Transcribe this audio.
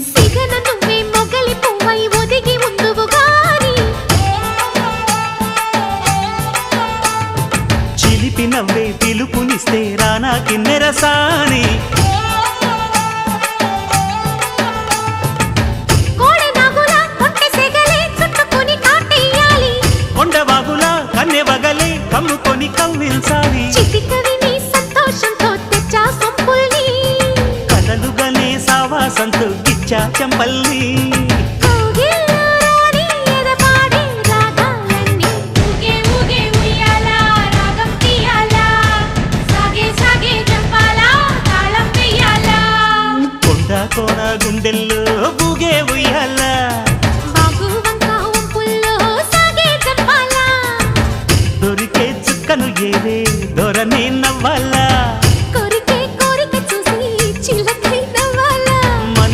సిగన నువ్వే మొగలి పువ్వై ఒదిగి ఉందువు గాని చిలిపి నవ్వే పిలుపునిస్తే రానా కిన్నెరసాని కన్నెవగలే కమ్ముకొని కవ్విల్సాలి చిటికవి నీ సంతోషంతో తెచ్చా సొంపుల్ని కలలుగనే సావాసంతో గిచ్చా చెంపల్ని కొండ కోన గుండెల్లో బూగే ఉయ్యాలా